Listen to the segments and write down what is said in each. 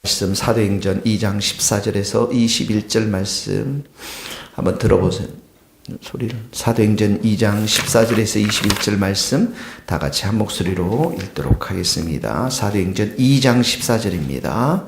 말씀 사도행전 2장 14절에서 21절 말씀 한번 들어보세요. 소리를. 사도행전 2장 14절에서 21절 말씀 다 같이 한 목소리로 읽도록 하겠습니다. 사도행전 2장 14절입니다.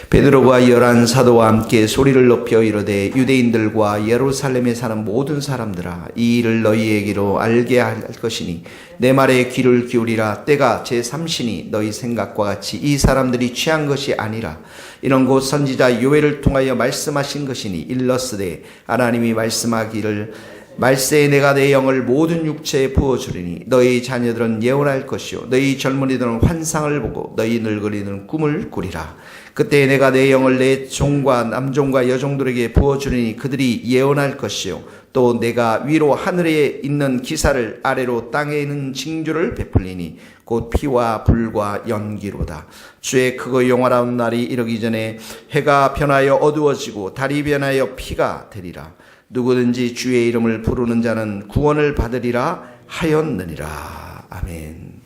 베드로가 11 사도와 함께 소리를 높여 이르되 유대인들과 예루살렘에 사는 모든 사람들아, 이 일을 너희에게로 알게 할 것이니 내 말에 귀를 기울이라. 때가 제3신이 너희 생각과 같이 이 사람들이 취한 것이 아니라 이런 곧 선지자 요엘을 통하여 말씀하신 것이니 일러스되 하나님이 말씀하기를 말세에 내가 내 영을 모든 육체에 부어주리니 너희 자녀들은 예언할 것이요 너희 젊은이들은 환상을 보고 너희 늙은이들은 꿈을 꾸리라. 그때 내가 내 영을 내 종과 남종과 여종들에게 부어주리니 그들이 예언할 것이요 또 내가 위로 하늘에 있는 기사를 아래로 땅에 있는 징조를 베풀리니 곧 피와 불과 연기로다. 주의 크고 영화로운 날이 이르기 전에 해가 변하여 어두워지고 달이 변하여 피가 되리라. 누구든지 주의 이름을 부르는 자는 구원을 받으리라 하였느니라. 아멘.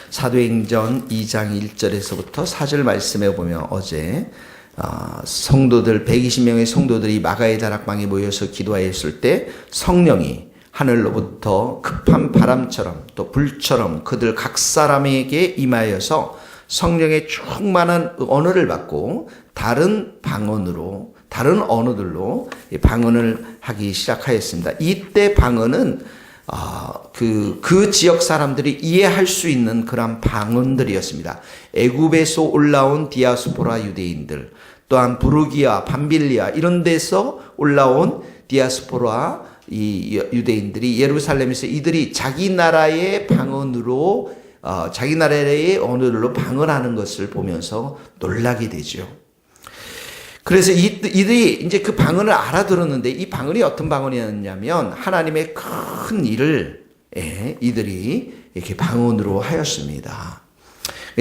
사도행전 2장 1절에서부터 4절 말씀에 보면 어제 성도들 120명의 성도들이 마가의 다락방에 모여서 기도하였을 때 성령이 하늘로부터 급한 바람처럼 또 불처럼 그들 각 사람에게 임하여서 성령의 충만한 언어를 받고 다른 언어들로 방언을 하기 시작하였습니다. 이때 방언은 그 지역 사람들이 이해할 수 있는 그런 방언들이었습니다. 애굽에서 올라온 디아스포라 유대인들, 또한 부르기아, 밤빌리아 이런 데서 올라온 디아스포라 이 유대인들이 예루살렘에서 이들이 자기 나라의 방언으로 자기 나라의 언어로 방언하는 것을 보면서 놀라게 되죠. 그래서 이들이 이제 그 방언을 알아들었는데 이 방언이 어떤 방언이었냐면 하나님의 큰 일을 이들이 이렇게 방언으로 하였습니다.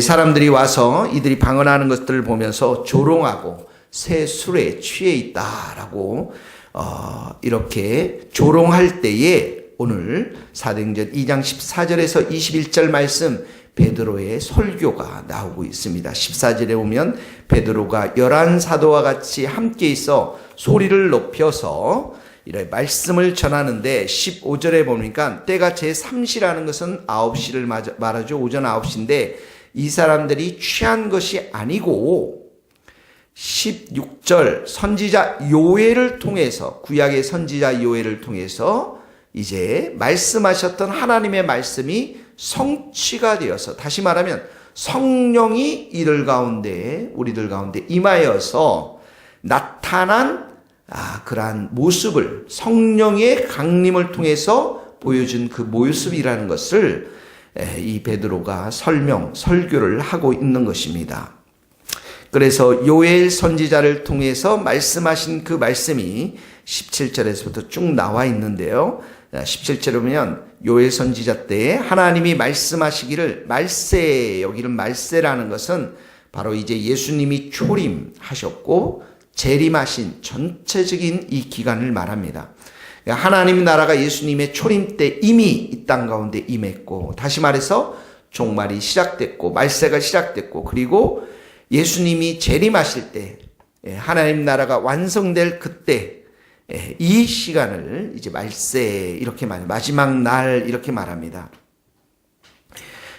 사람들이 와서 이들이 방언하는 것들을 보면서 조롱하고 새 술에 취해 있다라고 이렇게 조롱할 때에 오늘 사도행전 2장 14절에서 21절 말씀 베드로의 설교가 나오고 있습니다. 14절에 보면 베드로가 11 사도와 같이 함께 있어 소리를 높여서 이렇게 말씀을 전하는데 15절에 보니까 때가 제3시라는 것은 9시를 말하죠. 오전 9시인데 이 사람들이 취한 것이 아니고 16절 선지자 요엘을 통해서 구약의 선지자 요엘을 통해서 이제 말씀하셨던 하나님의 말씀이 성취가 되어서 다시 말하면 성령이 우리들 가운데 임하여서 나타난 그러한 모습을 성령의 강림을 통해서 보여준 그 모습이라는 것을 이 베드로가 설교를 하고 있는 것입니다. 그래서 요엘 선지자를 통해서 말씀하신 그 말씀이 17절에서부터 쭉 나와 있는데요. 17절에 보면 요엘 선지자 때 하나님이 말씀하시기를 말세, 여기는 말세라는 것은 바로 이제 예수님이 초림하셨고 재림하신 전체적인 이 기간을 말합니다. 하나님 나라가 예수님의 초림 때 이미 이 땅 가운데 임했고, 다시 말해서 종말이 시작됐고 말세가 시작됐고, 그리고 예수님이 재림하실 때 하나님 나라가 완성될 그때 이 시간을 이제 말세 이렇게 마지막 날 이렇게 말합니다.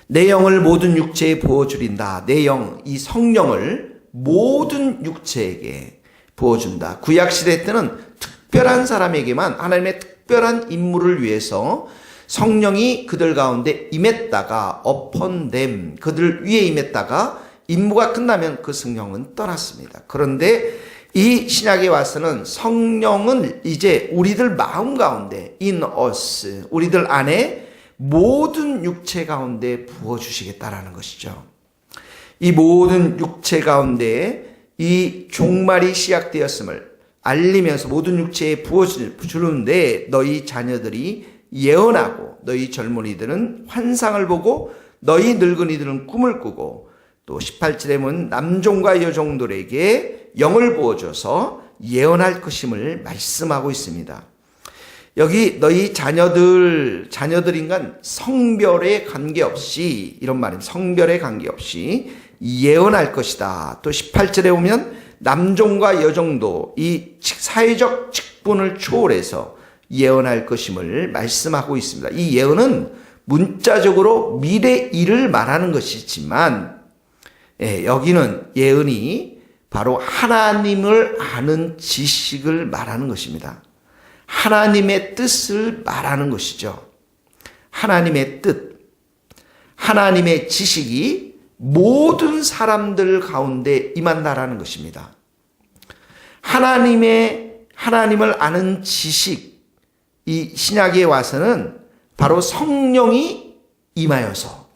내 영을 모든 육체에 부어주린다. 내 영, 이 성령을 모든 육체에게 부어준다. 구약시대 때는 특별한 사람에게만 하나님의 특별한 임무를 위해서 성령이 그들 가운데 임했다가 upon them, 그들 위에 임했다가 임무가 끝나면 그 성령은 떠났습니다. 그런데 이 신약에 와서는 성령은 이제 우리들 마음 가운데 in us, 우리들 안에 모든 육체 가운데 부어주시겠다라는 것이죠. 이 모든 육체 가운데 이 종말이 시작되었음을 알리면서 모든 육체에 부어주는데 너희 자녀들이 예언하고 너희 젊은이들은 환상을 보고 너희 늙은이들은 꿈을 꾸고 또 18절에 보면 남종과 여종들에게 영을 부어줘서 예언할 것임을 말씀하고 있습니다. 여기 너희 자녀들인간 성별에 관계없이, 이런 말입니다. 성별에 관계없이 예언할 것이다. 또 18절에 보면 남종과 여종도 이 사회적 직분을 초월해서 예언할 것임을 말씀하고 있습니다. 이 예언은 문자적으로 미래 일을 말하는 것이지만 여기는 예언이 바로 하나님을 아는 지식을 말하는 것입니다. 하나님의 뜻을 말하는 것이죠. 하나님의 뜻, 하나님의 지식이 모든 사람들 가운데 임한다라는 것입니다. 하나님을 아는 지식, 이 신약에 와서는 바로 성령이 임하여서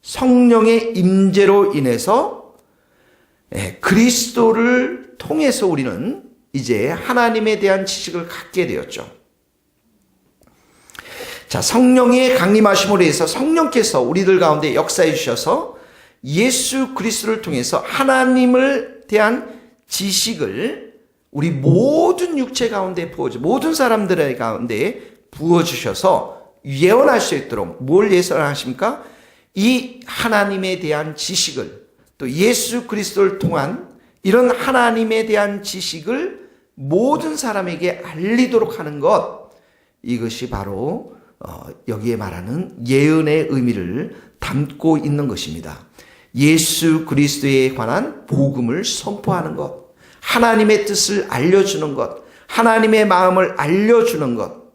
성령의 임재로 인해서 그리스도를 통해서 우리는 이제 하나님에 대한 지식을 갖게 되었죠. 자, 성령의 강림하심으로 해서 성령께서 우리들 가운데 역사해 주셔서 예수 그리스도를 통해서 하나님을 대한 지식을 우리 모든 육체 가운데 부어주, 모든 사람들의 가운데 부어주셔서 예언할 수 있도록 뭘 예언하십니까? 이 하나님에 대한 지식을, 또 예수 그리스도를 통한 이런 하나님에 대한 지식을 모든 사람에게 알리도록 하는 것, 이것이 바로 여기에 말하는 예언의 의미를 담고 있는 것입니다. 예수 그리스도에 관한 복음을 선포하는 것, 하나님의 뜻을 알려주는 것, 하나님의 마음을 알려주는 것,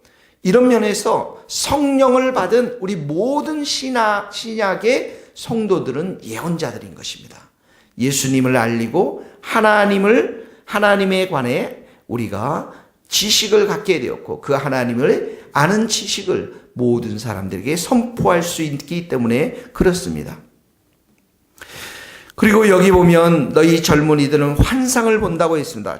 이런 면에서 성령을 받은 우리 모든 신약의 성도들은 예언자들인 것입니다. 예수님을 알리고 하나님에 관해 우리가 지식을 갖게 되었고 그 하나님을 아는 지식을 모든 사람들에게 선포할 수 있기 때문에 그렇습니다. 그리고 여기 보면 너희 젊은이들은 환상을 본다고 했습니다.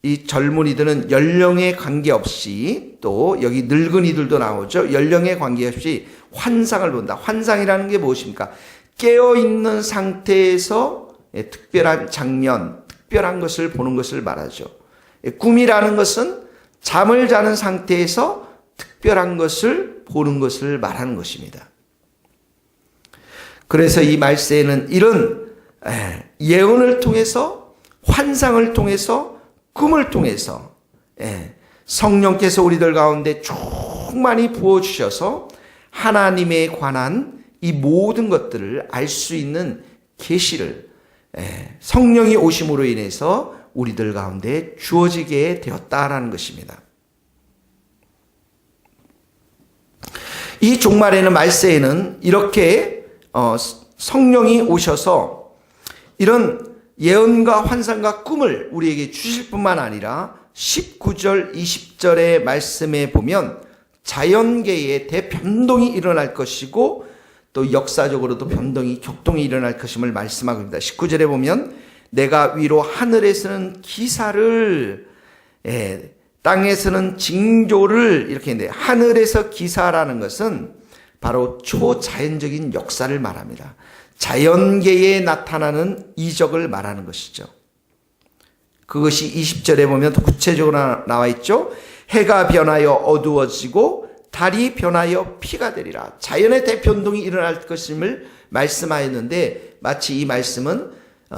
이 젊은이들은 연령에 관계없이, 또 여기 늙은이들도 나오죠. 연령에 관계없이 환상을 본다. 환상이라는 게 무엇입니까? 깨어있는 상태에서 특별한 장면, 특별한 것을 보는 것을 말하죠. 꿈이라는 것은 잠을 자는 상태에서 특별한 것을 보는 것을 말하는 것입니다. 그래서 이 말세에는 이런 예언을 통해서, 환상을 통해서, 꿈을 통해서 성령께서 우리들 가운데 충만히 부어주셔서 하나님에 관한 이 모든 것들을 알 수 있는 계시를 성령이 오심으로 인해서 우리들 가운데 주어지게 되었다라는 것입니다. 이 종말에는, 말세에는 이렇게 성령이 오셔서 이런 예언과 환상과 꿈을 우리에게 주실 뿐만 아니라 19절, 20절의 말씀에 보면 자연계에 대변동이 일어날 것이고 또 역사적으로도 격동이 일어날 것임을 말씀하고 있습니다. 19절에 보면 내가 위로 하늘에서는 기사를, 땅에서는 징조를, 이렇게 했는데 하늘에서 기사라는 것은 바로 초자연적인 역사를 말합니다. 자연계에 나타나는 이적을 말하는 것이죠. 그것이 20절에 보면 더 구체적으로 나와 있죠. 해가 변하여 어두워지고 달이 변하여 피가 되리라. 자연의 대변동이 일어날 것임을 말씀하였는데, 마치 이 말씀은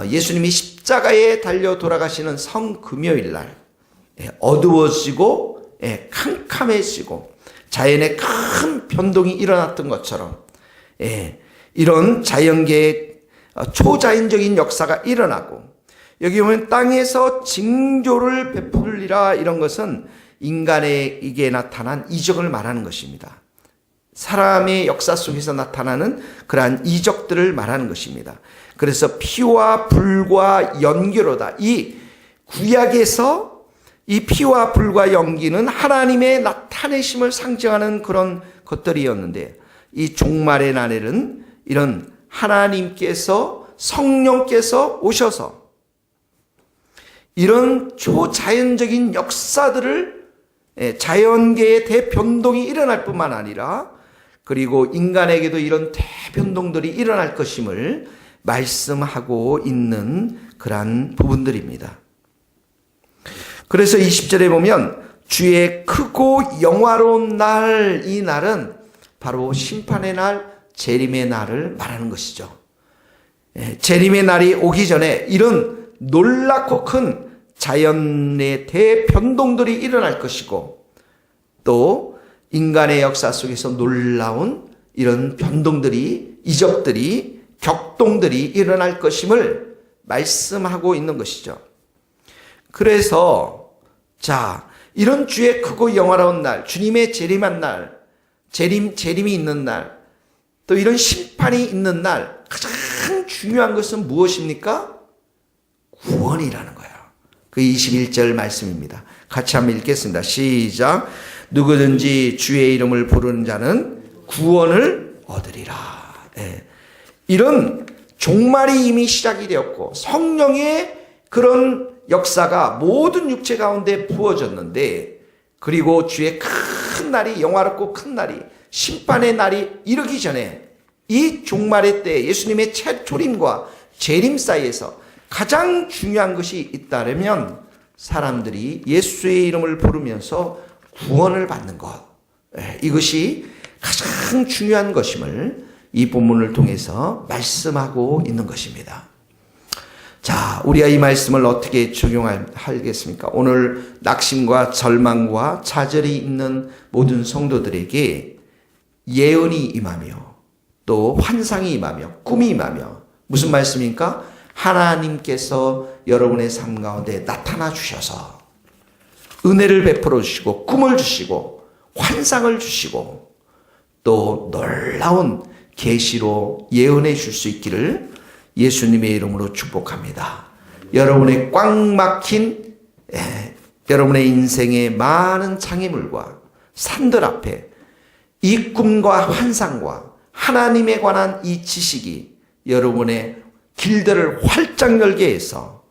예수님이 십자가에 달려 돌아가시는 성금요일 날 어두워지고 캄캄해지고 자연의 큰 변동이 일어났던 것처럼 이런 자연계의 초자연적인 역사가 일어나고, 여기 보면 땅에서 징조를 베풀리라, 이런 것은 인간에게 나타난 이적을 말하는 것입니다. 사람의 역사 속에서 나타나는 그러한 이적들을 말하는 것입니다. 그래서 피와 불과 연기로다. 이 구약에서 이 피와 불과 연기는 하나님의 나타내심을 상징하는 그런 것들이었는데, 이 종말의 날에는 이런 하나님께서, 성령께서 오셔서 이런 초자연적인 역사들을, 자연계의 대변동이 일어날 뿐만 아니라 그리고 인간에게도 이런 대변동들이 일어날 것임을 말씀하고 있는 그러한 부분들입니다. 그래서 20절에 보면 주의 크고 영화로운 날, 이 날은 바로 심판의 날, 재림의 날을 말하는 것이죠. 재림의 날이 오기 전에 이런 놀랍고 큰 자연의 대변동들이 일어날 것이고, 또 인간의 역사 속에서 놀라운 이런 변동들이, 이적들이, 격동들이 일어날 것임을 말씀하고 있는 것이죠. 그래서 이런 주의 크고 영화로운 날, 주님의 재림한 날, 재림이 있는 날, 또 이런 심판이 있는 날, 가장 중요한 것은 무엇입니까? 구원이라는 거예요. 그 21절 말씀입니다. 같이 한번 읽겠습니다. 시작. 누구든지 주의 이름을 부르는 자는 구원을 얻으리라. 이런 종말이 이미 시작이 되었고, 성령의 그런 역사가 모든 육체 가운데 부어졌는데, 그리고 주의 큰 날이, 영화롭고 큰 날이, 심판의 날이 이르기 전에 이 종말의 때 예수님의 재림과 재림 사이에서 가장 중요한 것이 있다면 사람들이 예수의 이름을 부르면서 구원을 받는 것, 이것이 가장 중요한 것임을 이 본문을 통해서 말씀하고 있는 것입니다. 우리가 이 말씀을 어떻게 적용하겠습니까? 오늘 낙심과 절망과 좌절이 있는 모든 성도들에게 예언이 임하며, 또 환상이 임하며, 꿈이 임하며, 무슨 말씀입니까? 하나님께서 여러분의 삶 가운데 나타나 주셔서 은혜를 베풀어 주시고, 꿈을 주시고, 환상을 주시고, 또 놀라운 계시로 예언해 줄 수 있기를 예수님의 이름으로 축복합니다. 여러분의 꽉 막힌 여러분의 인생의 많은 장애물과 산들 앞에 이 꿈과 환상과 하나님에 관한 이 지식이 여러분의 길들을 활짝 열게 해서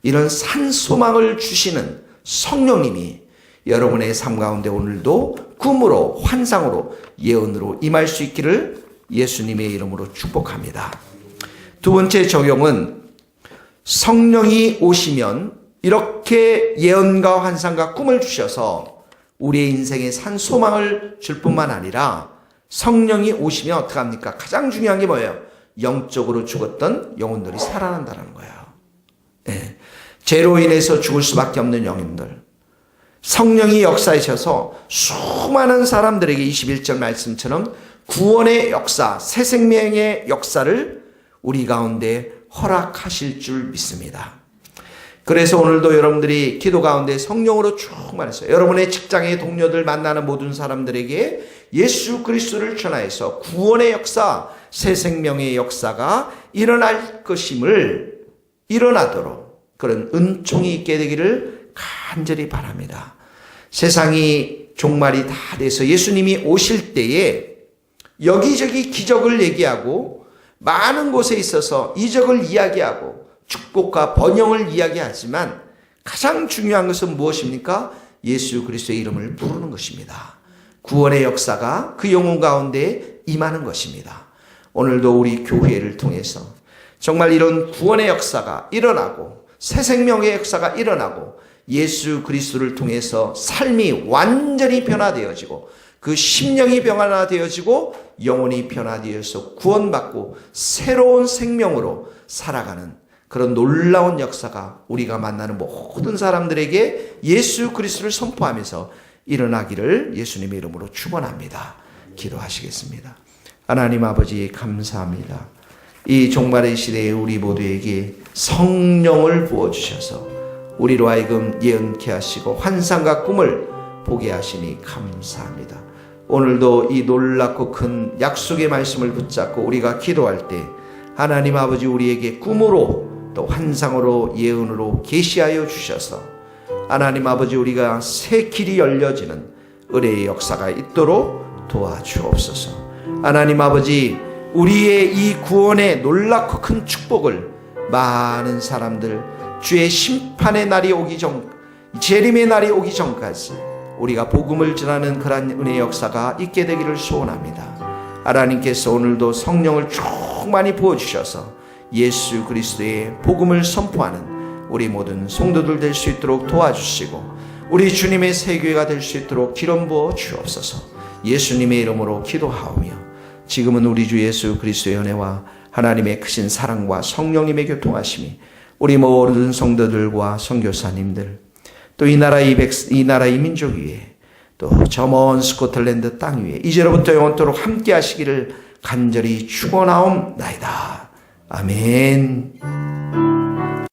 이런 산소망을 주시는 성령님이 여러분의 삶 가운데 오늘도 꿈으로, 환상으로, 예언으로 임할 수 있기를 예수님의 이름으로 축복합니다. 두 번째 적용은, 성령이 오시면 이렇게 예언과 환상과 꿈을 주셔서 우리의 인생에 산 소망을 줄 뿐만 아니라, 성령이 오시면 어떻게 합니까? 가장 중요한 게 뭐예요? 영적으로 죽었던 영혼들이 살아난다는 거예요. 죄로 인해서 죽을 수밖에 없는 영혼들, 성령이 역사하셔서 수많은 사람들에게 21절 말씀처럼 구원의 역사, 새 생명의 역사를 우리 가운데 허락하실 줄 믿습니다. 그래서 오늘도 여러분들이 기도 가운데 성령으로 충만해서 여러분의 직장의 동료들 만나는 모든 사람들에게 예수 그리스도를 전하여서 구원의 역사, 새 생명의 역사가 일어날 것임을, 일어나도록 그런 은총이 있게 되기를 간절히 바랍니다. 세상이 종말이 다 돼서 예수님이 오실 때에 여기저기 기적을 얘기하고 많은 곳에 있어서 이적을 이야기하고 축복과 번영을 이야기하지만 가장 중요한 것은 무엇입니까? 예수 그리스도의 이름을 부르는 것입니다. 구원의 역사가 그 영혼 가운데 임하는 것입니다. 오늘도 우리 교회를 통해서 정말 이런 구원의 역사가 일어나고 새 생명의 역사가 일어나고 예수 그리스도를 통해서 삶이 완전히 변화되어지고 그 심령이 변화되어지고 영혼이 변화되어서 구원받고 새로운 생명으로 살아가는 그런 놀라운 역사가 우리가 만나는 모든 사람들에게 예수 그리스도를 선포하면서 일어나기를 예수님의 이름으로 축원합니다. 기도하시겠습니다. 하나님 아버지 감사합니다. 이 종말의 시대에 우리 모두에게 성령을 부어주셔서 우리로 하여금 예언케 하시고 환상과 꿈을 보게 하시니 감사합니다. 오늘도 이 놀랍고 큰 약속의 말씀을 붙잡고 우리가 기도할 때 하나님 아버지 우리에게 꿈으로 또 환상으로 예언으로 계시하여 주셔서 하나님 아버지 우리가 새 길이 열려지는 은혜의 역사가 있도록 도와주옵소서. 하나님 아버지 우리의 이 구원의 놀랍고 큰 축복을 많은 사람들 주의 심판의 날이 오기 전, 재림의 날이 오기 전까지 우리가 복음을 전하는 그러한 은혜의 역사가 있게 되기를 소원합니다. 하나님께서 오늘도 성령을 충만히 부어주셔서 예수 그리스도의 복음을 선포하는 우리 모든 성도들 될 수 있도록 도와주시고 우리 주님의 세교회가 될 수 있도록 기름 부어 주옵소서. 예수님의 이름으로 기도하오며 지금은 우리 주 예수 그리스도의 은혜와 하나님의 크신 사랑과 성령님의 교통하심이 우리 모든 성도들과 선교사님들 또 이 나라 이 민족 위에 또 저 먼 스코틀랜드 땅 위에 이제로부터 영원토록 함께 하시기를 간절히 축원하옵나이다. 아멘.